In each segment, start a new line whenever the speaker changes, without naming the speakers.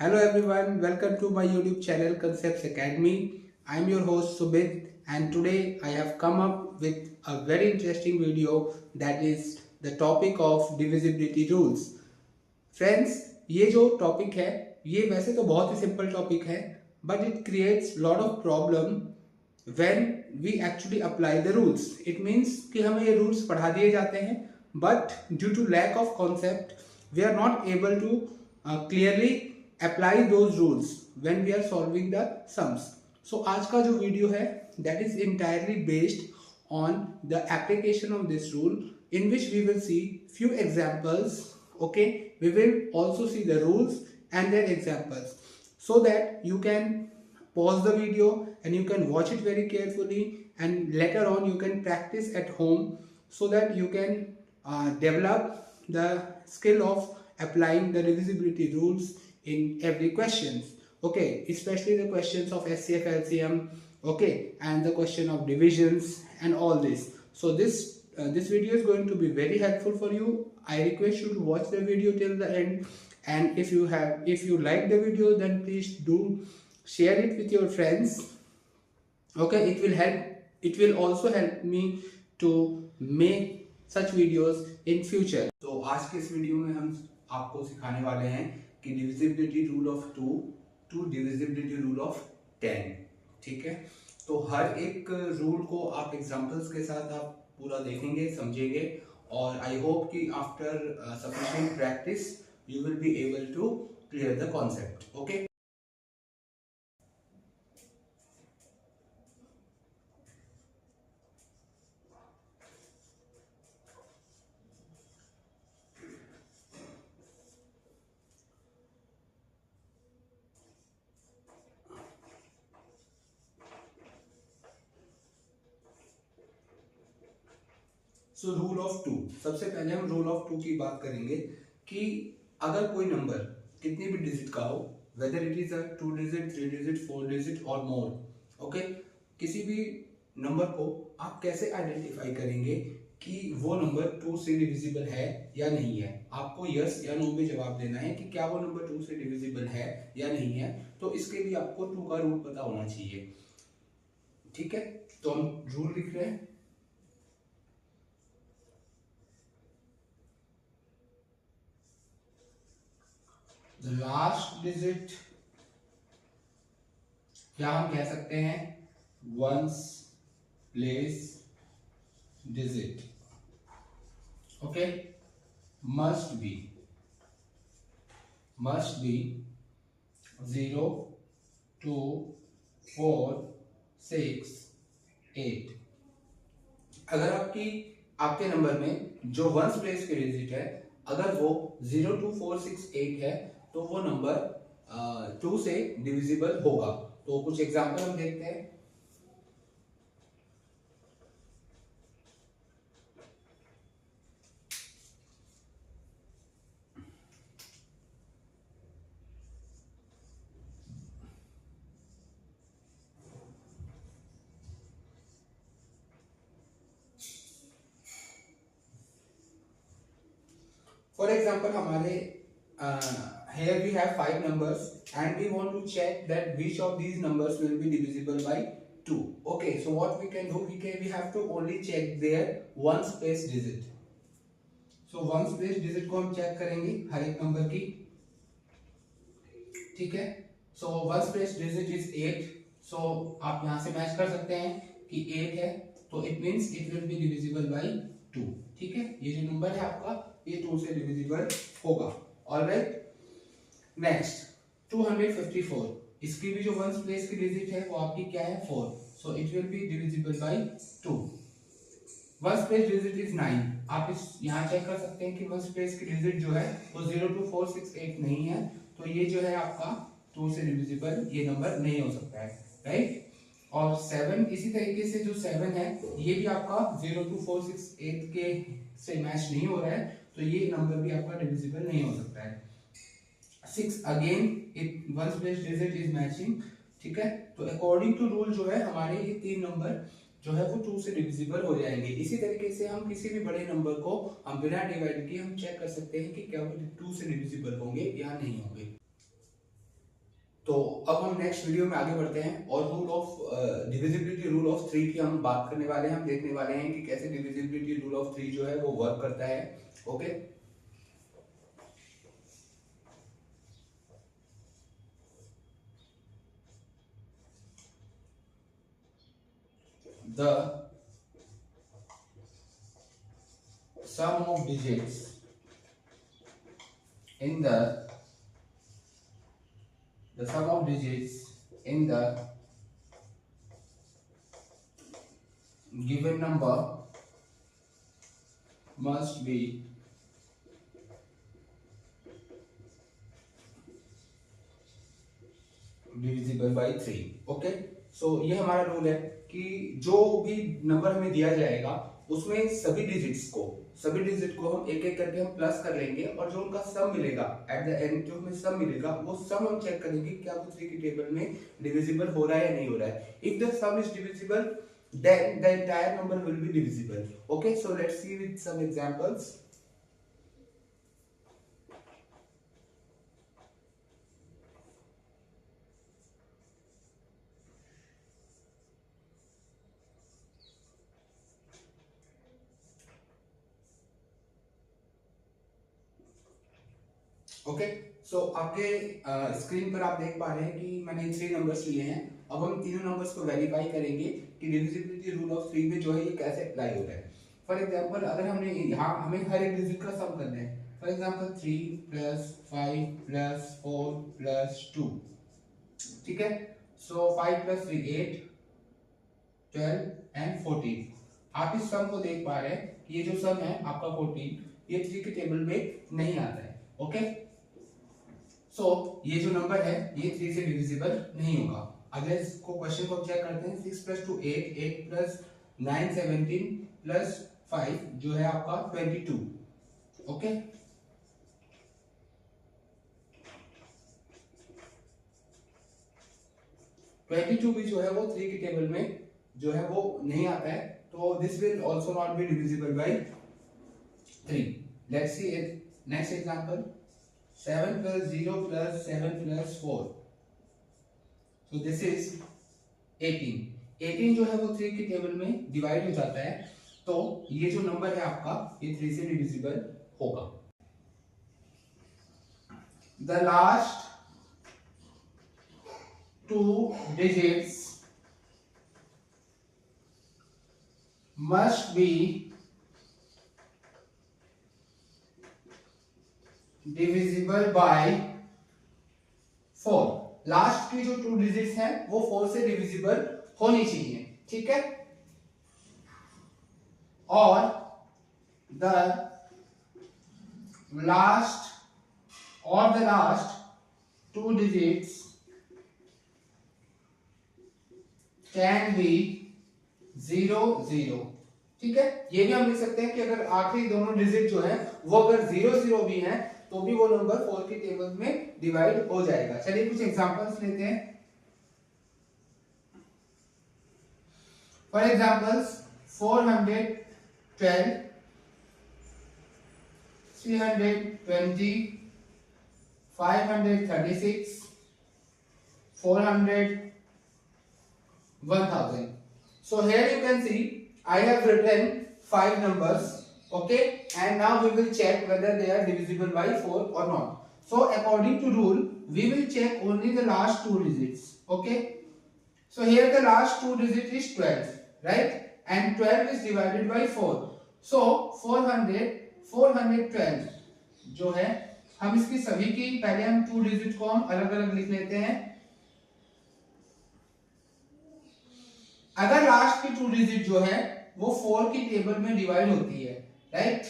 Hello everyone, welcome to my YouTube channel Concepts Academy. I am your host Subit and today I have come up with a very interesting video that is the topic of divisibility rules. Friends, ये जो topic है ये वैसे तो बहुत ही simple topic है but it creates lot of problem when we actually apply the rules. It means कि हमें ये rules पढ़ा दिए जाते हैं but due to lack of concept we are not able to clearly apply those rules when we are solving the sums. So आज का जो वीडियो है that is entirely based on the application of this rule in which we will see few examples. Okay, we will also see the rules and their examples so that you can pause the video and you can watch it very carefully and later on you can practice at home so that you can develop the skill of applying the divisibility rules in every questions. Okay, especially the questions of SCF LCM, okay, and the question of divisions and all this. So this video is going to be very helpful for you. I request you to watch the video till the end, and if you like the video, then please do share it with your friends. Okay, it will also help me to make such videos in future. तो आज के इस video में हम आपको सिखाने वाले हैं कि divisibility rule of 2 to divisibility rule of 10. ठीक है, तो हर एक रूल को आप एग्जांपल्स के साथ आप पूरा देखेंगे, समझेंगे और आई होप कि after sufficient practice you will be able to clear the concept. Okay, so rule of 2. सबसे पहले हम रूल ऑफ 2 की बात करेंगे कि अगर कोई नंबर कितनी भी डिजिट का हो, whether it is a 2 digit, 3 digit, 4 digit और मोर, ओके, किसी भी नंबर को आप कैसे आइडेंटिफाई करेंगे कि वो नंबर 2 से डिविजिबल है या नहीं है. आपको यस या नो में जवाब देना है कि क्या वो नंबर 2 से डिविजिबल है या नहीं है. तो इसके लिए आपको 2 का रूल पता होना चाहिए. ठीक है, तो हम रूल लिख रहे हैं. The last digit क्या हम कह सकते हैं, ones place digit. Okay, must be 0, 2, 4, 6, 8. अगर आपके नंबर में जो वंस प्लेस की डिजिट है अगर वो 0, 2, 4, 6, 8 है तो वो नंबर 2 से डिविजिबल होगा. तो कुछ एग्जांपल हम देखते हैं. फॉर एग्जाम्पल हमारे here we have 5 numbers and we want to check that which of these numbers will be divisible by 2. Okay, so what we can do, we have to only check their ones place digit. So ones place digit को हम check करेंगे हर एक number की. ठीक है, so ones place digit is 8. so आप यहाँ से मैच कर सकते हैं कि 8 है तो it means it will be divisible by 2. ठीक है, ये जो नंबर है आपका ये 2 से डिविजिबल होगा. Alright, next 254. इसकी भी जो वंस प्लेस की डिजिट है वो आपकी क्या है, 4. So it will be divisible by 2. Ones place digit is 9. आप इस यहाँ चेक कर सकते हैं कि वंस प्लेस की डिजिट जो है वो 0, 2, 4, 6, 8 नहीं है. तो ये जो है आपका 2 से डिविजिबल ये नंबर नहीं हो सकता है. राइट, और 7 इसी तरीके से जो 7 है ये भी आपका 0, 2, 4, 6, 8 के से मैच नहीं हो रहा है तो ये नंबर भी आपका डिविजिबल नहीं हो सकता है. 6 again it ones place digit is matching. ठीक है, तो अकॉर्डिंग टू रूल जो है हमारे ये 3 नंबर जो है वो 2 से डिविजिबल हो जाएंगे. इसी तरीके से हम किसी भी बड़े नंबर को हम बिना डिवाइड किए हम चेक कर सकते हैं कि क्या वो 2 से डिविजिबल होंगे या नहीं होंगे. तो अब हम नेक्स्ट वीडियो में आगे बढ़ते हैं और rule of divisibility rule of three की हम बात करने वाले हैं। हम देखने वाले हैं कि कैसे डिविजिबिलिटी रूल ऑफ थ्री जो है वो वर्क करता है। Okay, the sum of digits in the sum of digits in the given number must be divisible by 3। Okay, सो ये हमारा रूल है कि जो भी नंबर हमें दिया जाएगा उसमें सभी डिजिट को हम एक एक करके हम प्लस कर लेंगे और जो उनका सम मिलेगा एट द एंड, जो हमें सम मिलेगा वो सम हम चेक करेंगे क्या वो 3 की टेबल में डिविजिबल हो रहा है या नहीं हो रहा है। If the some is divisible then the entire number will be divisible। okay, so let's see with some examples। Okay, so आपके स्क्रीन पर आप देख पा रहे हैं कि मैंने 3 नंबर्स लिए हैं। अब हम तीनों नंबर्स को वेरीफाई करेंगे कि डिविजिबिलिटी रूल ऑफ 3 में जो है ये कैसे अप्लाई हो रहा है। फॉर एग्जांपल, अगर हमने यहाँ हमें हर एक डिजिट का सम करना है, फॉर एग्जांपल 3 + 5 + 4 + 2, ठीक है। सो 5 + 3 8, 12 एंड 14। आप इस सम को देख पा रहे हैं कि ये जो सम है आपका 14, ये 3 के टेबल में नहीं आता है। ओके, सो ये जो नंबर है ये 3 से डिविजिबल नहीं होगा। अगर इसको क्वेश्चन को चेक करते हैं, 6 + 2 8, 8 + 9 17 + 5 जो है आपका 22। ओके, भी जो है वो 3 की टेबल में जो है वो नहीं आता है, तो this will also not be divisible by 3। Let's see next example, 7 + 0 + 7 + 4, so this is 18। 18 जो है वो 3 की टेबल में डिवाइड हो जाता है, तो ये जो नंबर है आपका ये 3 से डिविजिबल होगा। The last 2 digits must be divisible by 4। Last की जो 2 डिजिट्स हैं वो 4 से डिविजिबल होनी चाहिए, ठीक है। और the last 2 digits can be 0 0, ठीक है। ये भी हम लिख सकते हैं कि अगर आखिरी दोनों डिजिट जो है वो अगर 0 0 भी हैं तो भी वो नंबर 4 की टेबल में डिवाइड हो जाएगा। चलिए कुछ एग्जांपल्स लेते हैं। For examples 412, 320, 536, 400, 1000। So here you can see I have written 5 numbers, okay, and now we will check whether they are divisible by 4 or not. So according to rule we will check only the last 2 digits, okay. So here the last 2 digit is 12, right, and 12 is divided by 4, so 412 जो है हम इसकी सभी की पहले हम 2 digit को हम अलग अलग लिख लेते हैं। अगर लास्ट की 2 डिजिट जो है वो 4 की टेबल में डिवाइड होती है, राइट,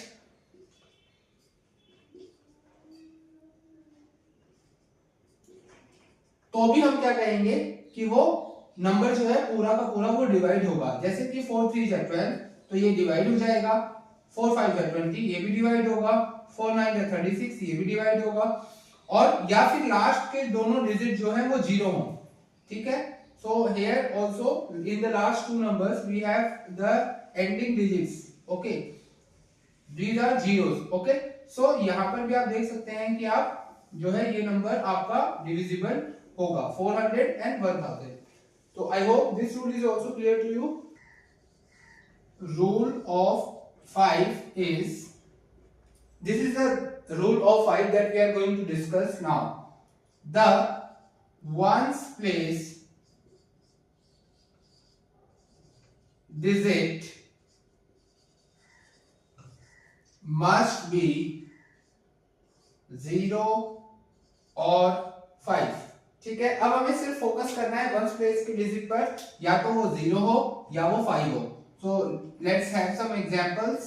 तो भी हम क्या कहेंगे कि वो नंबर जो है पूरा का पूरा वो डिवाइड होगा। जैसे कि 4 3 = 12 तो ये डिवाइड हो जाएगा, 4 5 = 20 ये भी डिवाइड होगा, 4 9 = 36 ये भी डिवाइड होगा, और या फिर लास्ट के दोनों डिजिट जो है वो 0 हो, ठीक है। So here also in the last 2 numbers we have the ending digits, okay, these are zeros, okay। So यहाँ पर भी आप देख सकते हैं कि आप जो है ये नंबर आपका डिविजिबल होगा 400 एंड 1000। तो I hope this rule is also clear to you. Rule of 5 is, this is the rule of 5 that we are going to discuss now. The ones place digit must be 0 और 5। ठीक है, अब हमें सिर्फ focus करना है ones place की digit पर, या तो वो 0 हो या वो 5 हो। So let's have some examples.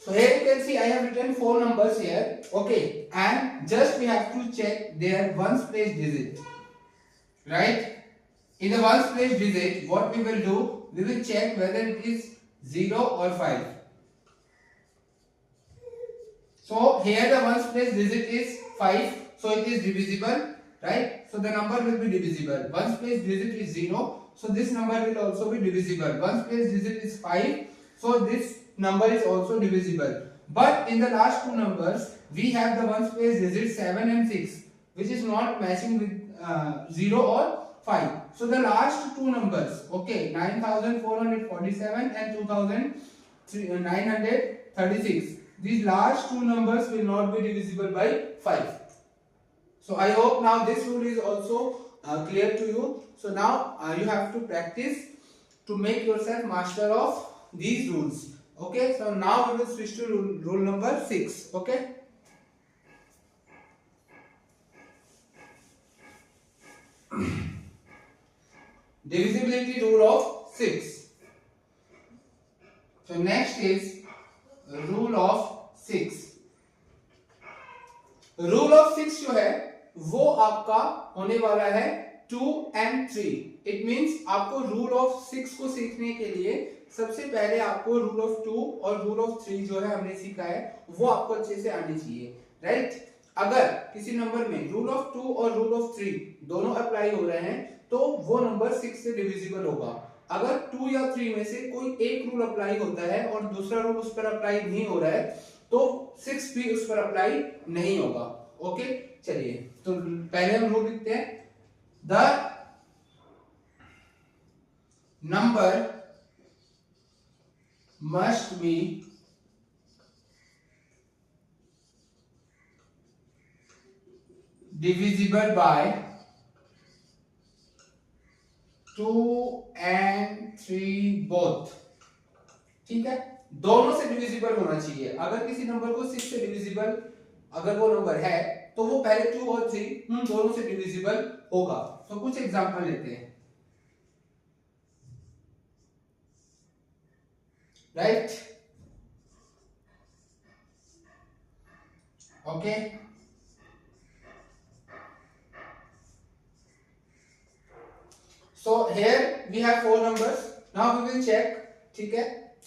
So here you can see I have written 4 numbers here, okay, and just we have to check their ones place digit, right? In the ones place digit, what we will do, we will check whether it is 0 or 5. So here the ones place digit is 5, so it is divisible, right? So the number will be divisible. Ones place digit is 0, so this number will also be divisible. Ones place digit is 5, so this number is also divisible. But in the last two numbers, we have the ones place digit 7 and 6, which is not matching with 0 or 5. So the last two numbers, okay, 9447 and 2936, these last two numbers will not be divisible by 5. So I hope now this rule is also clear to you. So now you have to practice to make yourself master of these rules. Okay, so now we will switch to rule number 6. Okay. Divisibility rule of 6. So next is rule of 6. Rule of 6 जो है वो आपका होने वाला है 2 and 3. It means आपको rule of 6 को सीखने के लिए सबसे पहले आपको rule of 2 और rule of 3 जो है हमने सीखा है वो आपको अच्छे से आनी चाहिए, राइट? अगर किसी नंबर में रूल ऑफ 2 और रूल ऑफ 3 दोनों अप्लाई हो रहे हैं तो वो नंबर 6 से डिविजिबल होगा। अगर 2 या 3 में से कोई एक रूल अप्लाई होता है और दूसरा रूल उस पर अप्लाई नहीं हो रहा है तो 6 भी उस पर अप्लाई नहीं होगा। ओके, चलिए तो पहले हम रूल लिखते हैं। The number must be divisible by 2 and 3 both। ठीक है, दोनों से डिविजिबल होना चाहिए। अगर किसी नंबर को 6 से डिविजिबल अगर वो नंबर है तो वो पहले 2 और 3 दोनों से डिविजिबल होगा। तो कुछ एग्जांपल लेते हैं, right? Okay, so here we have 4 numbers. Now we will check, ठीक है,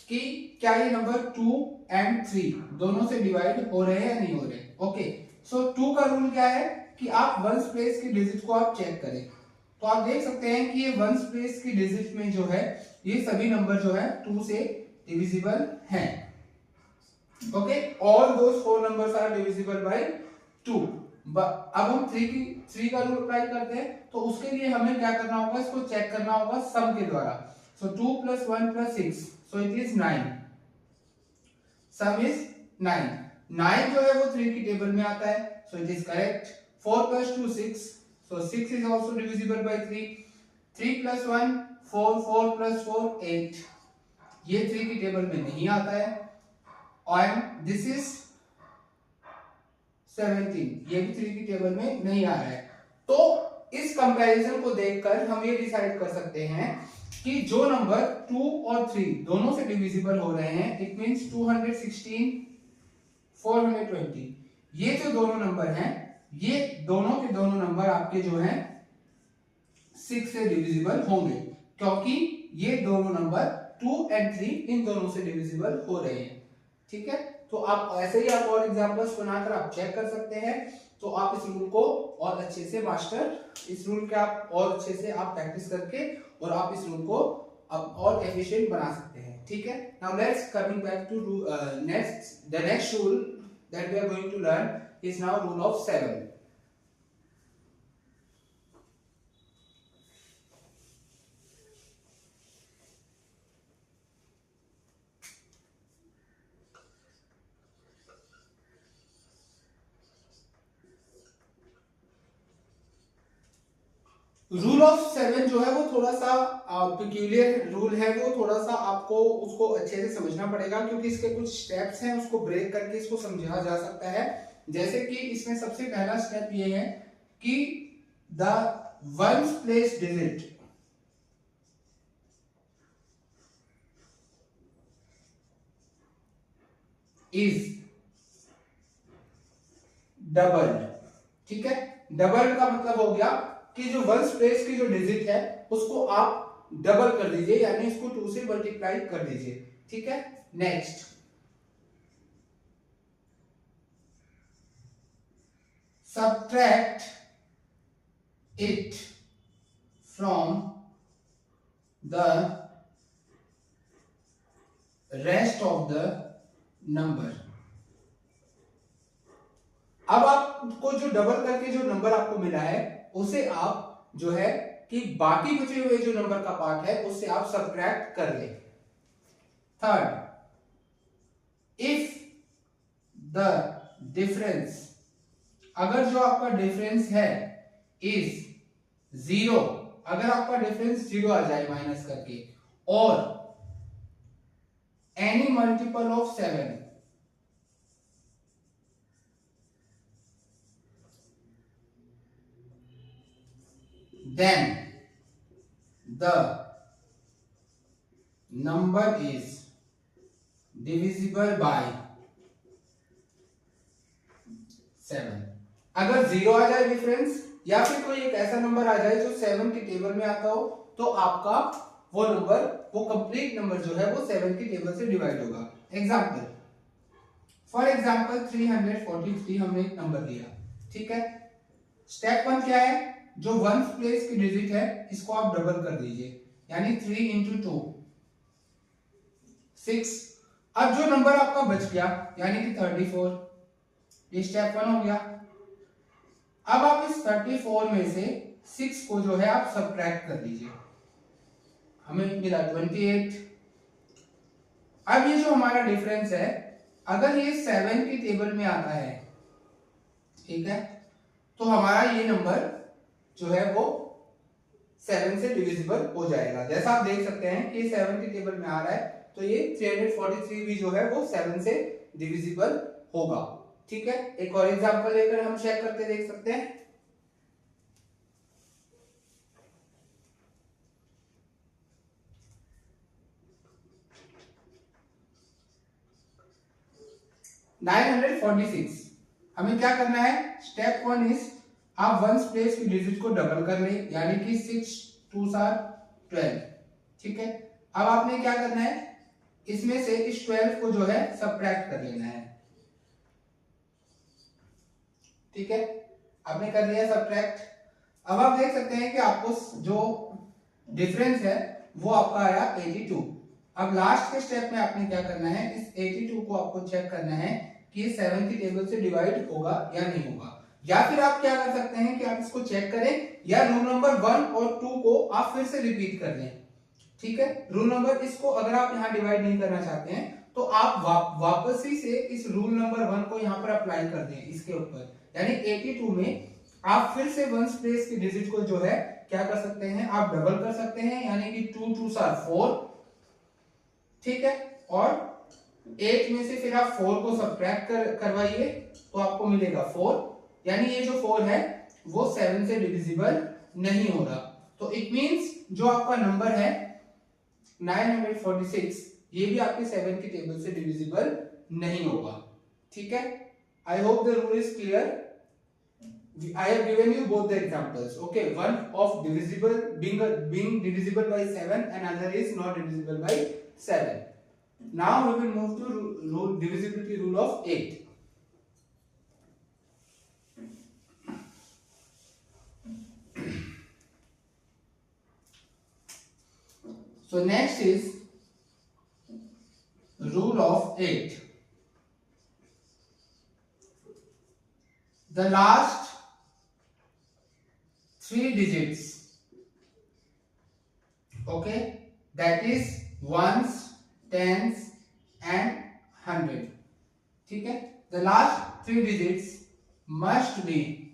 कि क्या ये नंबर 2 and 3 दोनों से डिवाइड हो रहे हैं या नहीं हो रहे। ओके, सो 2 का रूल क्या है कि आप वंस प्लेस की डिजिट को आप चेक करें। तो आप देख सकते हैं कि ये वंस प्लेस की डिजिट में जो है ये सभी नंबर जो है 2 से डिविजिबल हैं। Okay, all those 4 numbers are divisible by 2। अब हम 3 का रूल अप्लाई करते हैं तो उसके लिए हमें क्या करना होगा, इसको चेक करना होगा सम के द्वारा। सो 2 + 1 + 6, so it is 9। Some is 9। 9 जो है वो 3 की टेबल में आता है, so it is correct. 4 + 2 6, so 6 is also divisible by 3। 3 + 1 4, 4 + 4 8, ये 3 की टेबल में नहीं आता है। और दिस इज 17, ये भी 3 की टेबल में नहीं आ रहा है। तो इस कंपैरिजन को देखकर हम ये डिसाइड कर सकते हैं कि जो नंबर 2 और 3 दोनों से डिविजिबल हो रहे हैं, इट मींस 216 420, ये जो दोनों नंबर हैं ये दोनों के दोनों नंबर आपके जो हैं 6 से डिविजिबल होंगे, क्योंकि ये दोनों नंबर 2 and 3 इन दोनों से डिविजिबल हो रहे हैं। ठीक है, तो आप ऐसे ही आप और एग्जांपल्स बनाकर आप चेक कर सकते हैं। तो आप इस रूल को और अच्छे से मास्टर, इस रूल के आप और अच्छे से आप प्रैक्टिस करके और आप इस रूल को अब और एफिशिएंट बना सकते हैं। ठीक है, now let's coming back to next, the next rule that we are going to learn is now rule of 7। Rule of 7 जो है वो थोड़ा सा पिक्यूलियर रूल है, वो थोड़ा सा आपको उसको अच्छे से समझना पड़ेगा, क्योंकि इसके कुछ स्टेप्स हैं, उसको ब्रेक करके इसको समझा जा सकता है। जैसे कि इसमें सबसे पहला स्टेप ये है कि the ones place digit is doubled. ठीक है, डबल्ड का मतलब हो गया कि जो वंस प्लेस की जो डिजिट है उसको आप डबल कर दीजिए, यानी इसको 2 से मल्टीप्लाई कर दीजिए। ठीक है, next subtract it from the rest of the number. अब आपको जो डबल करके जो नंबर आपको मिला है उसे आप जो है कि बाकी बचे हुए जो नंबर का पार्ट है उससे आप सब्ट्रैक्ट कर ले। थर्ड, इफ द डिफरेंस, अगर जो आपका डिफरेंस है इज 0, अगर आपका डिफरेंस 0 आ जाए माइनस करके, और any multiple of 7, then the number is divisible by 7। अगर 0 आ जाए डिफरेंस, या फिर कोई एक ऐसा नंबर आ जाए जो 7 के टेबल में आता हो, तो आपका वो नंबर, वो कंप्लीट नंबर जो है वो 7 के टेबल से डिवाइड होगा। एग्जाम्पल, फॉर एग्जाम्पल 343 हमने एक नंबर लिया। ठीक है, स्टेप 1 क्या है, जो वंस प्लेस की डिजिट है इसको आप डबल कर दीजिए, यानी 3 इंटू 2 6। अब जो नंबर आपका बच गया यानी कि 34, ये स्टेप 1 हो गया। अब आप इस 34 में से 6 को जो है आप सब्ट्रैक्ट कर दीजिए, हमें मिला 28। अब ये जो हमारा डिफरेंस है, अगर ये 7 के टेबल में आता है, ठीक है, तो हमारा ये नंबर जो है वो 7 से डिविजिबल हो जाएगा। जैसा आप देख सकते हैं कि 7 के टेबल में आ रहा है, तो ये 343 भी जो है वो 7 से डिविजिबल होगा। ठीक है, एक और एग्जांपल लेकर हम चेक करके देख सकते हैं। (946) हमें क्या करना है, स्टेप 1 इज आप वंस प्लेस की डिजिट को डबल कर ले, यानी कि 6 2 12। ठीक है, अब आपने क्या करना है, इसमें से इस 12 को जो है सब्ट्रैक्ट कर लेना है। ठीक है, आपने कर लिया सब्ट्रैक्ट। अब आप देख सकते हैं कि आपको जो डिफरेंस है वो आपका आया 82। अब लास्ट के स्टेप में आपने क्या करना है, इस 82 को आपको चेक करना है कि ये 7 की टेबल से डिवाइड होगा या नहीं होगा। या फिर आप क्या कर सकते हैं कि आप इसको चेक करें, या रूल नंबर 1 और 2 को आप फिर से रिपीट कर लें। ठीक है, रूल नंबर, इसको अगर आप यहाँ डिवाइड नहीं करना चाहते हैं तो आप वापस ही से इस रूल नंबर 1 को यहाँ पर अप्लाई कर दें इसके ऊपर, यानी 82 में आप फिर से वंस प्लेस की डिजिट को जो है क्या कर सकते हैं, आप डबल कर सकते हैं, यानी कि 2 2 4। ठीक है, और 8 में से फिर आप 4 को सब्ट्रैक्ट करवाइए तो आपको मिलेगा 4, यानी ये जो 4 है वो 7 से डिविजिबल नहीं हो रहा। तो इट मींस जो आपका नंबर है 946, ये भी आपके 7 की टेबल से डिविजिबल नहीं होगा। ठीक है, I hope the rule is clear. I have given you both the examples. Okay, one of divisible being divisible by 7 and another is not divisible by 7. Now we will move to rule divisibility rule of 8. So next is rule of 8. The last 3 digits, okay, that is ones, tens and 100. ठीक है, the last 3 digits must be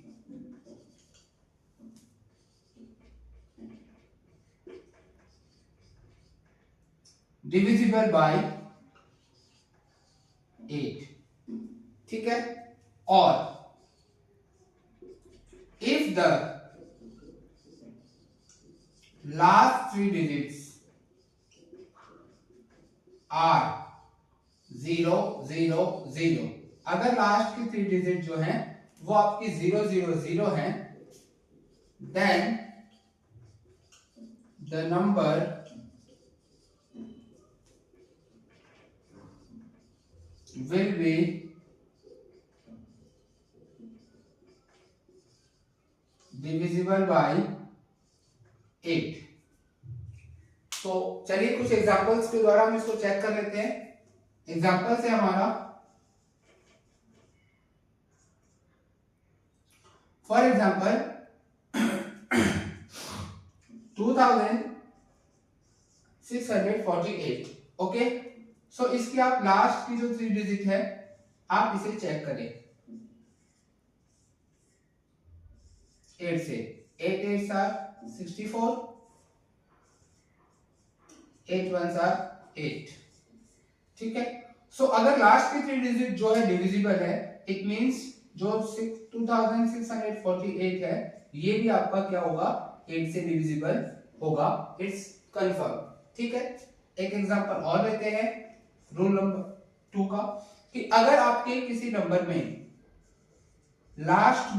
divisible by 8. ठीक है, और if the last 3 digits are 0 0 0, अगर last की 3 digit जो हैं वो आपकी 0 0 0 हैं, then the number will be divisible by 8. तो चलिए कुछ एग्जांपल्स के द्वारा हम इसको चेक कर लेते हैं. एग्जांपल से हमारा फॉर एग्जांपल 2648. ओके, सो इसकी आप लास्ट की जो 3 डिजिट है आप इसे चेक करें 8 से. 8 8 आर 64, 8 1 आर 8. ठीक है, सो अगर लास्ट की 3 डिजिट जो है डिविजिबल है, इट मींस जो 2648 है ये भी आपका क्या होगा 8 से डिविजिबल होगा. It's confirm. ठीक है, एक एग्जांपल और लेते हैं रूल नंबर 2 का, कि अगर आपके किसी नंबर में लास्ट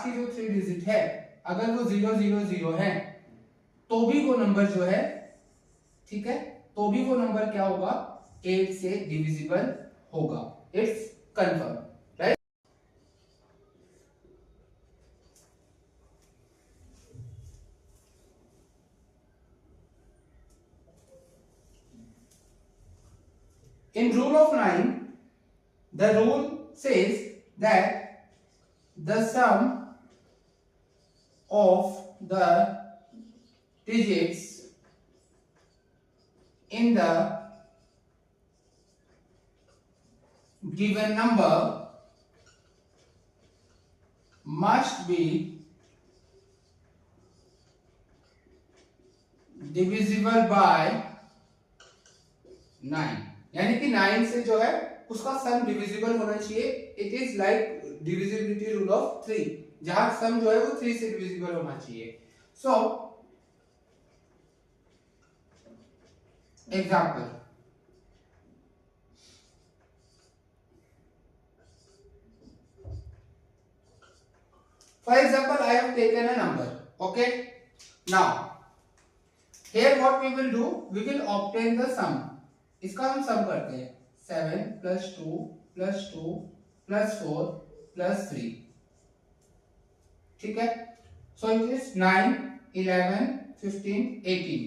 की जो 3 डिजिट है अगर वो 0 0 0 है तो भी वो नंबर जो है, ठीक है, तो भी वो नंबर क्या होगा 8 से डिविजिबल होगा. It's confirm, right. In rule of 9, the rule says that the sum of the digits in the given number must be divisible by 9. यानी कि 9 से जो है उसका सम डिविजिबल होना चाहिए. It is like divisibility rule of 3, जहां सम जो है वो 3 से डिविजिबल होना चाहिए. So example, for example I have taken a number. Okay, now here what we will do, we will obtain the sum. इसका हम सम करते हैं 7 + 2 + 2 + 4 + 3. ठीक है, so it is 9 11 15 18.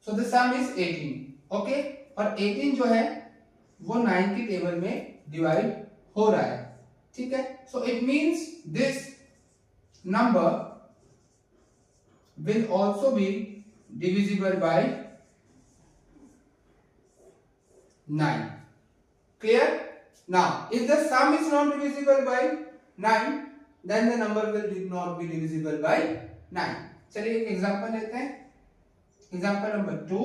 so the sum is 18. okay, और 18 जो है वो 9 की टेबल में डिवाइड हो रहा है. ठीक है, so it means this number will also be divisible by 9. Clear? Now if the sum is not divisible by 9, then the number will not be divisible by 9. चलिए एक एग्जांपल लेते हैं. Example number 2.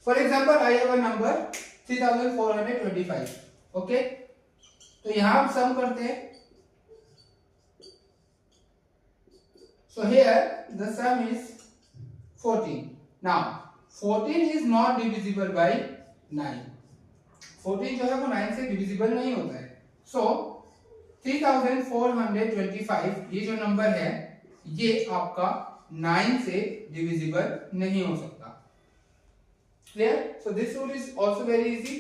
For example I have a number 3425. Okay, तो यहां हम सम करते हैं. So here the some is 14. Now 14 is not divisible by 9. 14 जो है वो 9 से डिविजिबल नहीं होता है. So 3425 ये जो नंबर है ये आपका 9 से डिविजिबल नहीं हो सकता। Clear? So this rule is also very easy.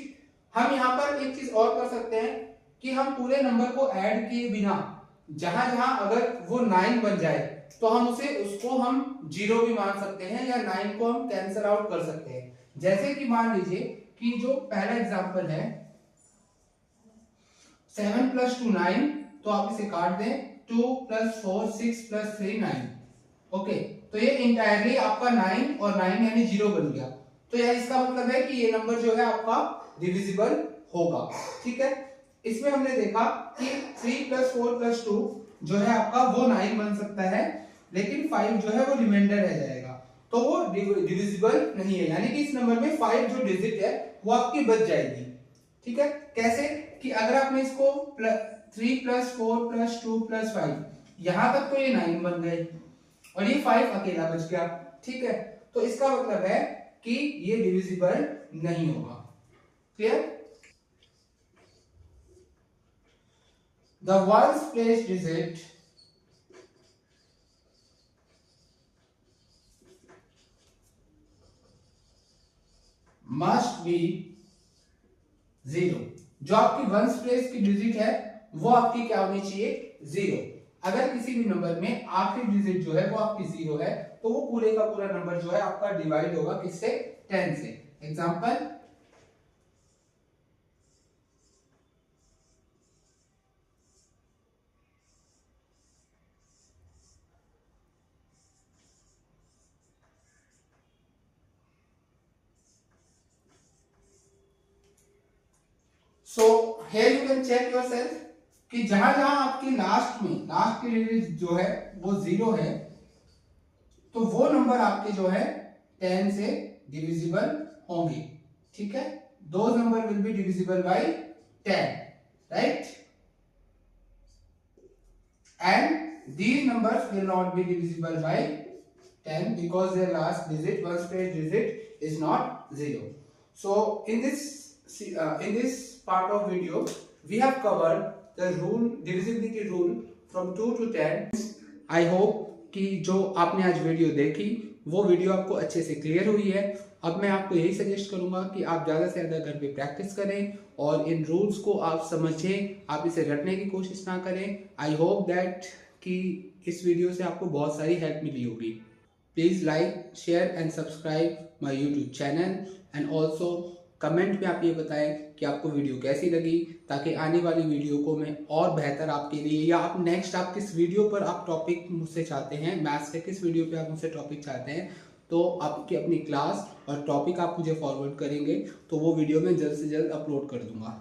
हम यहाँ पर एक चीज और कर सकते हैं कि हम पूरे नंबर को ऐड किए बिना जहां जहां अगर वो 9 बन जाए तो हम उसको हम 0 भी मान सकते हैं या 9 को हम कैंसिल आउट कर सकते हैं। जैसे कि मान लीजिए कि जो पहला एग्जांपल है 7 + 2 9, तो आप इसे काट दें 2 + 4 6 + 3 9। ओके, तो ये इंटायरली आपका 9 और 9 यानी 0 बन गया। तो यह इसका मतलब है कि ये नंबर जो है आपका डिविजिबल होगा। ठीक है, इसमें हमने देखा कि 3 + 4 + 2 जो है आपका वो 9 बन सकता है, लेकिन 5 जो है वो रिमाइंडर रह जाएगा, तो वो डिविजिबल नहीं है। यानी कि इस नंबर में 5 जो डिजिट है वो आपकी बच जाएगी। ठीक है, कैसे कि अगर आपने इसको 3 + 4 + 2 + 5 यहां तक तो ये 9 बन गए और ये 5 अकेला बच गया। ठीक है, तो इसका मतलब है कि ये डिविजिबल नहीं होगा। Clear? The ones place digit must be 0। जो आपकी वंस प्लेस की डिजिट है वो आपकी क्या होनी चाहिए? 0। अगर किसी भी नंबर में आखिरी डिजिट जो है वो आपकी 0 है तो वो पूरे का पूरा नंबर जो है आपका डिवाइड होगा किससे? 10 से। Example, so here you can check yourself कि जहां जहां आपकी लास्ट की डिजिट जो है वो 0 है तो वो नंबर आपके जो है 10 से डिविजिबल होंगे। ठीक है, those number will be divisible by 10, right? And these numbers will not be divisible by 10 because their last digit, ones place digit, is not 0. So in this part of video we have covered the divisibility rule from 2 to 10। I hope कि जो आपने आज video देखी वो video आपको अच्छे से clear हुई है। अब मैं आपको यही सजेस्ट करूंगा कि आप ज़्यादा से ज़्यादा घर पे प्रैक्टिस करें और इन रूल्स को आप समझें, आप इसे रटने की कोशिश ना करें। आई होप दैट कि इस वीडियो से आपको बहुत सारी हेल्प मिली होगी। Please like, share and subscribe my YouTube channel and also comment में आप ये बताएं कि आपको वीडियो कैसी लगी, ताकि आने वाली वीडियो को मैं और बेहतर आपके लिए, या आप नेक्स्ट आप किस वीडियो पर आप टॉपिक मुझसे चाहते हैं, मैथ्स के किस वीडियो पे आप मुझसे टॉपिक चाहते हैं, तो आपकी अपनी क्लास और टॉपिक आप मुझे फॉरवर्ड करेंगे तो वो वीडियो मैं जल्द से जल्द अपलोड कर दूंगा।